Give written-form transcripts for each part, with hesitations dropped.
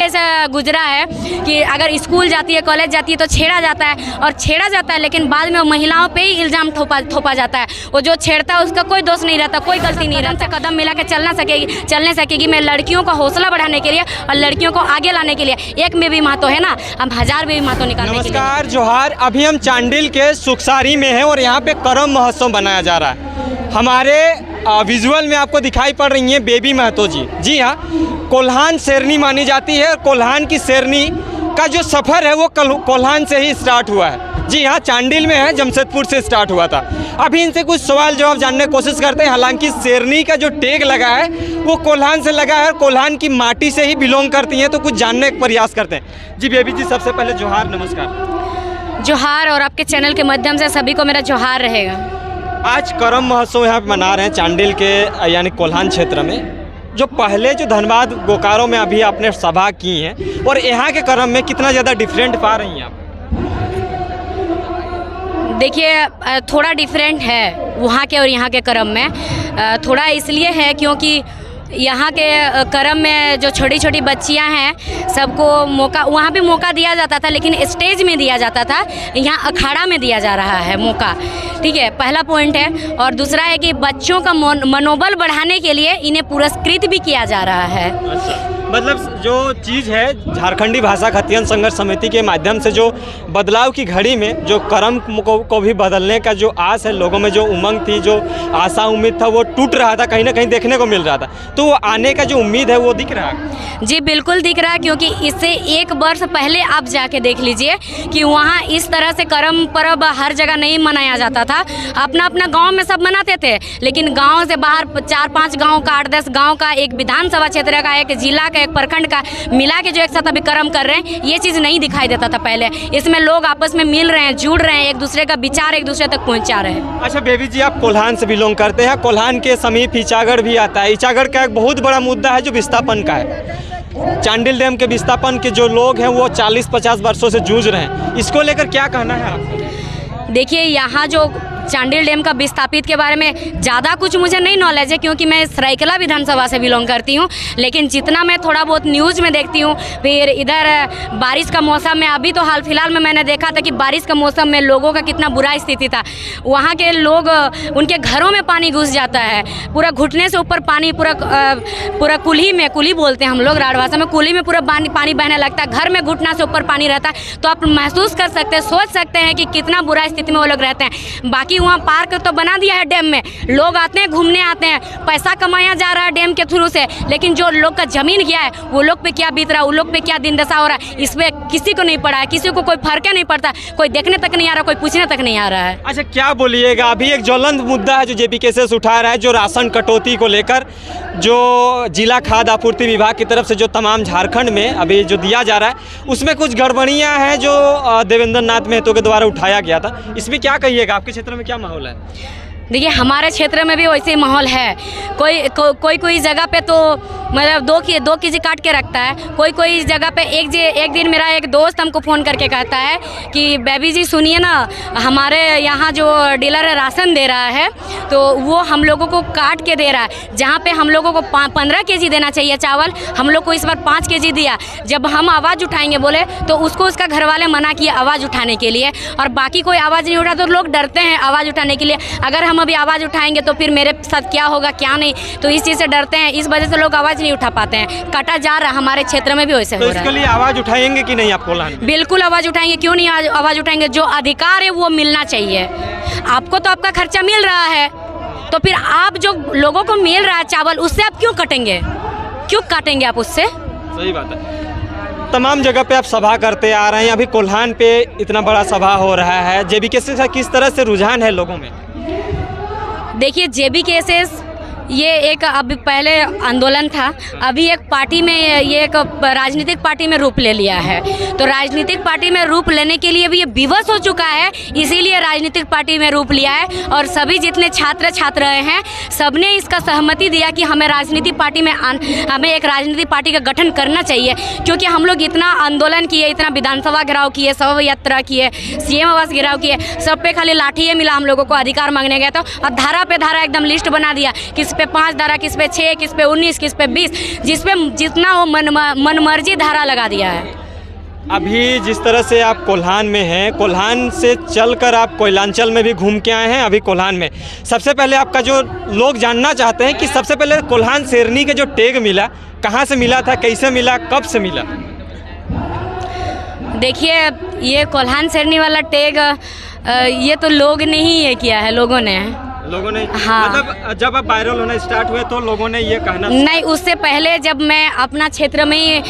पहले से गुजरा है कि अगर स्कूल जाती है, कॉलेज जाती है तो छेड़ा जाता है, लेकिन बाद में महिलाओं पे ही इल्ज़ाम थोपा जाता है। वो जो छेड़ता है उसका कोई दोष नहीं रहता, कोई गलती नहीं रहता। कदम मिला के चलने सकेगी। मैं लड़कियों का हौसला बढ़ाने के लिए और लड़कियों को आगे लाने के लिए, एक में भी महत्व है ना, हम 1000 में भी महत्व निकालने के लिए। नमस्कार, जोहार। अभी हम चांडिल के सुखसारी में हैं और यहाँ पे करम महोत्सव बनाया जा रहा है। हमारे विजुअल में आपको दिखाई पड़ रही हैं बेबी महतो जी। जी हाँ, कोल्हान शेरनी मानी जाती है और कोल्हान की शेरनी का जो सफ़र है वो कोल्हान से ही स्टार्ट हुआ है। जी हाँ, चांडिल में है, जमशेदपुर से स्टार्ट हुआ था। अभी इनसे कुछ सवाल जवाब जानने की कोशिश करते हैं। हालांकि शेरनी का जो टेग लगा है वो कोल्हान से लगा है और कोल्हान की माटी से ही बिलोंग करती हैं, तो कुछ जानने का प्रयास करते हैं। जी बेबी जी, सबसे पहले जोहार, नमस्कार। जोहार, और आपके चैनल के माध्यम से सभी को मेरा जोहार रहेगा। आज करम महोत्सव यहाँ पे मना रहे हैं चांडिल के यानी कोल्हान क्षेत्र में। जो पहले जो धनबाद बोकारो में अभी आपने सभा की हैं और यहाँ के करम में कितना ज़्यादा डिफरेंट पा रही हैं आप? देखिए, थोड़ा डिफरेंट है वहाँ के और यहाँ के करम में। थोड़ा इसलिए है क्योंकि यहाँ के करम में जो छोटी छोटी बच्चियाँ हैं सबको मौका, वहाँ भी मौका दिया जाता था लेकिन स्टेज में दिया जाता था, यहाँ अखाड़ा में दिया जा रहा है मौका। ठीक है, पहला पॉइंट है। और दूसरा है कि बच्चों का मनोबल बढ़ाने के लिए इन्हें पुरस्कृत भी किया जा रहा है। अच्छा, मतलब जो चीज़ है झारखंडी भाषा खतियन संघर्ष समिति के माध्यम से जो बदलाव की घड़ी में जो करम को भी बदलने का जो आस है, लोगों में जो उमंग थी, जो आशा उम्मीद था, वो टूट रहा था, कहीं ना कहीं देखने को मिल रहा था। तो वो आने का जो उम्मीद है वो दिख रहा है। जी बिल्कुल दिख रहा है, क्योंकि इससे 1 वर्ष पहले आप जाके देख लीजिए कि वहाँ इस तरह से करम पर्व हर जगह नहीं मनाया जाता था। अपना अपना गांव में सब मनाते थे, लेकिन गांव से बाहर 4-5 गांव का, 8-10 गांव का, एक विधानसभा क्षेत्र का, एक जिला का, एक प्रखंड का मिला के जो एक साथ अभी करम कर रहे हैं, ये चीज़ नहीं दिखाई देता था पहले। इसमें लोग आपस में मिल रहे हैं, जुड़ रहे हैं, एक दूसरे का विचार एक दूसरे तक पहुँचा रहे हैं। अच्छा बेबी जी, आप कोल्हान से बिलोंग करते हैं। कोल्हान के समीप ईचागढ़ भी आता है। ईचागढ़ का एक बहुत बड़ा मुद्दा है जो विस्थापन का है। चांडिल डैम के विस्थापन के जो लोग हैं वो 40-50 वर्षों से जूझ रहे हैं। इसको लेकर क्या कहना है आपको? देखिए, यहाँ जो चांडिल डैम का विस्थापित के बारे में ज़्यादा कुछ मुझे नहीं नॉलेज है, क्योंकि मैं सरायकला विधानसभा से बिलोंग करती हूँ। लेकिन जितना मैं थोड़ा बहुत न्यूज़ में देखती हूँ, फिर इधर बारिश का मौसम में, अभी तो हाल फिलहाल में मैंने देखा था कि बारिश का मौसम में लोगों का कितना बुरा स्थिति था। वहाँ के लोग, उनके घरों में पानी घुस जाता है, पूरा घुटने से ऊपर पानी, पूरा कुल्ही में, कुल्ही बोलते हैं हम लोग राढ़ भाषा में, कुल्ही में पूरा पानी बहने लगता है, घर में घुटना से ऊपर पानी रहता है। तो आप महसूस कर सकते हैं, सोच सकते हैं कि कितना बुरा स्थिति में वो लोग रहते हैं। बाकी वहाँ पार्क तो बना दिया है डैम में, लोग आते हैं, घूमने आते हैं, पैसा कमाया जा रहा है डैम के थ्रू से, लेकिन जो लोग का जमीन गया है वो लोग पे क्या बीत रहा है, वो लोग पे क्या दिन दशा हो रहा है, इस पे किसी को नहीं पड़ा है, किसी को कोई फर्क नहीं पड़ता, कोई देखने तक नहीं आ रहा, कोई पूछने तक नहीं आ रहा है। अच्छा, क्या बोलिएगा, अभी एक ज्वलंत मुद्दा है जो JPKSS उठा रहा है, जो राशन कटौती को लेकर, जो जिला खाद्य आपूर्ति विभाग की तरफ से जो तमाम झारखंड में अभी जो दिया जा रहा है, उसमें कुछ गड़बड़ियाँ हैं जो देवेंद्र नाथ महतो के द्वारा उठाया गया था। इसमें क्या कहिएगा, आपके क्षेत्र में क्या माहौल है? देखिए, हमारे क्षेत्र में भी वैसे ही माहौल है। कोई जगह पे तो मतलब 2 केजी काट के रखता है, कोई जगह पे एक दिन मेरा एक दोस्त हमको फ़ोन करके कहता है कि बेबी जी सुनिए ना, हमारे यहाँ जो डीलर राशन दे रहा है तो वो हम लोगों को काट के दे रहा है, जहाँ पे हम लोगों को 15 केजी देना चाहिए चावल, हम लोग को इस बार 5 केजी दिया। जब हम आवाज़ उठाएंगे बोले तो उसको उसका घर वाले मना किए आवाज़ उठाने के लिए, और बाकी कोई आवाज़ नहीं उठा तो लोग डरते हैं आवाज़ उठाने के लिए। अगर हम अभी आवाज़ उठाएंगे तो फिर मेरे साथ क्या होगा क्या नहीं, तो इस चीज़ से डरते हैं, इस वजह से लोग आवाज़ नहीं उठा पाते हैं। काटा जा रहा है, हमारे क्षेत्र में भी वैसे हो रहा है। इसके लिए आवाज़ उठाएंगे कि नहीं आप कोल्हान? बिल्कुल आवाज़ उठाएंगे, क्यों नहीं आवाज़ उठाएंगे। जो अधिकार है वो मिलना चाहिए। आपको तो आपका खर्चा मिल रहा है, तो फिर आप जो लोगों को मिल रहा है चावल, उससे आप क्यों कटेंगे, क्यों काटेंगे आप उससे? सही बात है। तमाम जगह पे आप सभा करते आ रहे हैं, अभी कोल्हान पे इतना बड़ा सभा हो रहा है, JPKSS का किस तरह से रुझान है लोगों में? देखिए, JPKSS ये एक अभी पहले आंदोलन था, अभी एक पार्टी में, ये एक राजनीतिक पार्टी में रूप ले लिया है। तो राजनीतिक पार्टी में रूप लेने के लिए भी ये विवश हो चुका है, इसीलिए राजनीतिक पार्टी में रूप लिया है। और सभी जितने छात्र हैं सबने इसका सहमति दिया कि हमें राजनीतिक पार्टी में हमें एक राजनीतिक पार्टी का गठन करना चाहिए, क्योंकि हम लोग इतना आंदोलन किए, इतना विधानसभा घेराव किए, शव यात्रा किए, CM आवास घेराव किए, सब पे खाली लाठी मिला हम लोगों को, अधिकार मांगने गया था और धारा पे धारा एकदम लिस्ट बना दिया, पे 5 धारा, किस पे 6, किस पे 19, किस पे 20, जिस पे जितना वो मनमर्जी धारा लगा दिया है। अभी जिस तरह से आप कोल्हान में हैं, कोल्हान से चलकर आप कोयलांचल में भी घूम के आए हैं, अभी कोल्हान में सबसे पहले आपका जो लोग जानना चाहते हैं कि सबसे पहले कोल्हान शेरनी के जो टैग मिला, कहाँ से मिला था, कैसे मिला, कब से मिला? देखिए, ये कोल्हान शेरनी वाला टैग ये तो लोग ने ही ये किया है, लोगों ने। हाँ, मतलब जब आप वायरल होना स्टार्ट हुए तो लोगों ने ये कहना? नहीं, उससे पहले जब मैं अपना क्षेत्र में ही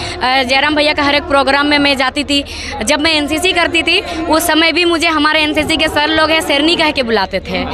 जयराम भैया का हर एक प्रोग्राम में मैं जाती थी, जब मैं एनसीसी करती थी उस समय भी मुझे हमारे एनसीसी के सर लोग हैं शेरनी कह के बुलाते थे।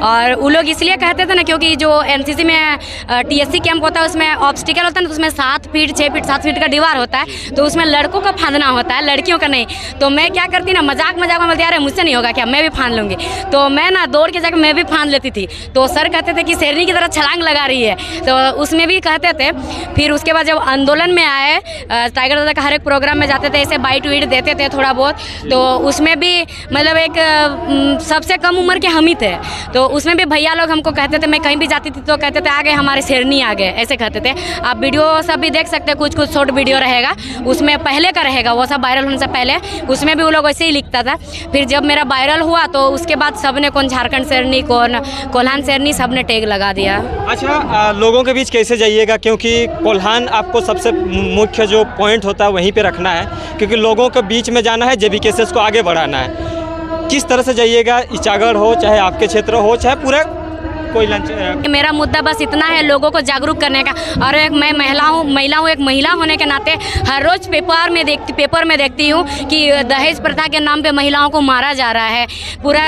और वो लोग इसलिए कहते थे ना, क्योंकि जो एनसीसी में टीएससी कैंप होता है उसमें ऑब्स्टिकल होता है ना, तो उसमें 7 फीट 6 फीट 7 फीट का दीवार होता है, तो उसमें लड़कों का फांदना होता है, लड़कियों का नहीं। तो मैं क्या करती ना, मजाक में बोलती, अरे मुझसे नहीं होगा क्या, मैं भी फांद लूँगी। तो मैं ना दौड़ के जाकर मैं भी फांद लेती थी। तो सर कहते थे कि शेरनी की तरह छलांग लगा रही है, तो उसमें भी कहते थे। फिर उसके बाद जब आंदोलन में आए, टाइगर दादा का हर एक प्रोग्राम में जाते थे, ऐसे बाइट वीट देते थे थोड़ा बहुत, तो उसमें भी मतलब एक सबसे कम उम्र के हम ही थे। तो उसमें भी भैया लोग हमको कहते थे, मैं कहीं भी जाती थी तो कहते थे आ गए हमारे शेरनी आ गए, ऐसे कहते थे। आप वीडियो सब भी देख सकते हैं, कुछ शॉर्ट वीडियो रहेगा, उसमें पहले का रहेगा, वो सब वायरल होने से पहले उसमें भी वो लोग वैसे ही लिखता था। फिर जब मेरा वायरल हुआ तो उसके बाद सब ने, कौन झारखंड शेरनी, कौन कोल्हान शेरनी, सब ने टैग लगा दिया। अच्छा, लोगों के बीच कैसे जाइएगा, क्योंकि कोल्हान आपको सबसे मुख्य जो पॉइंट होता है वहीं पे रखना है, क्योंकि लोगों के बीच में जाना है, जेबीकेएसएस को आगे बढ़ाना है। किस तरह से जाइएगा, इचागढ़ हो चाहे आपके क्षेत्र हो चाहे पूरा कोयलांचल? मेरा मुद्दा बस इतना है, लोगों को जागरूक करने का। और मैं महिला हूँ, एक महिला होने के नाते हर रोज़ पेपर में देखती हूँ कि दहेज प्रथा के नाम पे महिलाओं को मारा जा रहा है, पूरा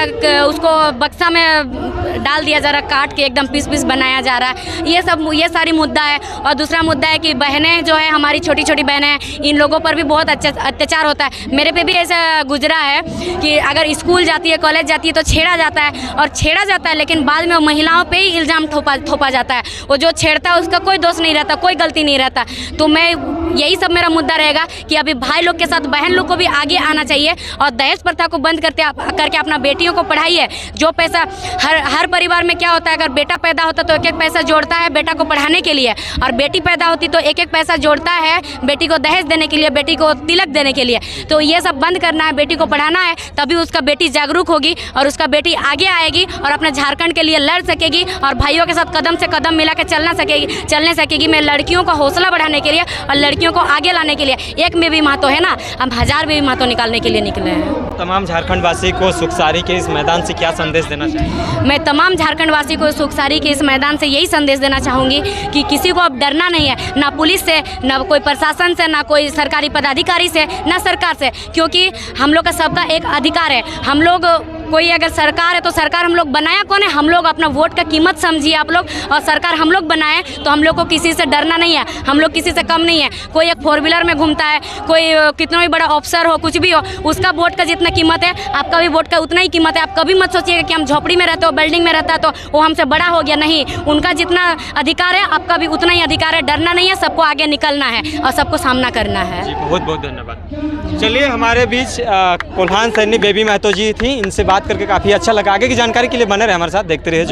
उसको बक्सा में डाल दिया जा रहा है, काट के एकदम पीस बनाया जा रहा है। ये सारी मुद्दा है। और दूसरा मुद्दा है कि बहनें जो है, हमारी छोटी छोटी बहनें हैं, इन लोगों पर भी बहुत अत्याचार होता है। मेरे पे भी ऐसा गुजरा है कि अगर स्कूल जाती है, कॉलेज जाती है तो छेड़ा जाता है, लेकिन बाद में महिला पे ही इल्ज़ाम थोपा जाता है। वो जो छेड़ता है उसका कोई दोष नहीं रहता, कोई गलती नहीं रहता। तो मैं यही सब मेरा मुद्दा रहेगा कि अभी भाई लोग के साथ बहन लोग को भी आगे आना चाहिए और दहेज प्रथा को बंद करके अपना बेटियों को पढ़ाइए। जो पैसा हर परिवार में क्या होता है, अगर बेटा पैदा होता तो एक पैसा जोड़ता है बेटा को पढ़ाने के लिए, और बेटी पैदा होती तो एक पैसा जोड़ता है बेटी को दहेज देने के लिए, बेटी को तिलक देने के लिए। तो ये सब बंद करना है, बेटी को पढ़ाना है, तभी उसका बेटी जागरूक होगी और उसका बेटी आगे आएगी और अपने झारखंड के लिए लड़ सकेगी और भाइयों के साथ कदम से कदम मिला के चलने सकेगी। मैं लड़कियों का हौसला बढ़ाने के लिए और लड़कियों को आगे लाने के लिए, एक में भी महत्व है ना, हम 1000 में भी महत्व निकालने के लिए निकले हैं। तमाम झारखंड वासी को सुखसारी के इस मैदान से क्या संदेश देना चाहिए? मैं तमाम झारखंड वासी को सुखसारी के इस मैदान से यही संदेश देना चाहूँगी कि किसी को अब डरना नहीं है, ना पुलिस से, ना कोई प्रशासन से, ना कोई सरकारी पदाधिकारी से, ना सरकार से, क्योंकि हम लोग का सबका एक अधिकार है। हम लोग, कोई अगर सरकार है तो सरकार हम लोग बनाया कौन है, हम लोग अपना वोट का कीमत समझिए आप लोग, और सरकार हम लोग बनाए तो हम लोग को किसी से डरना नहीं है, हम लोग किसी से कम नहीं है। कोई एक 4 व्हीलर में घूमता है, कोई कितना भी बड़ा ऑफिसर हो, कुछ भी हो, उसका वोट का जितना कीमत है आपका भी वोट का उतना ही कीमत है। आप कभी मत सोचिएगा कि हम झोपड़ी में रहते हो, बिल्डिंग में रहता है तो वो हमसे बड़ा हो गया, नहीं, उनका जितना अधिकार है आपका भी उतना ही अधिकार है। डरना नहीं है, सबको आगे निकलना है और सबको सामना करना है। बहुत बहुत धन्यवाद। चलिए, हमारे बीच कोल्हान शेरनी बेबी महतो जी थी, इनसे बात करके काफ़ी अच्छा लगा। आगे की जानकारी के लिए बने रहे हमारे साथ, देखते रहिए।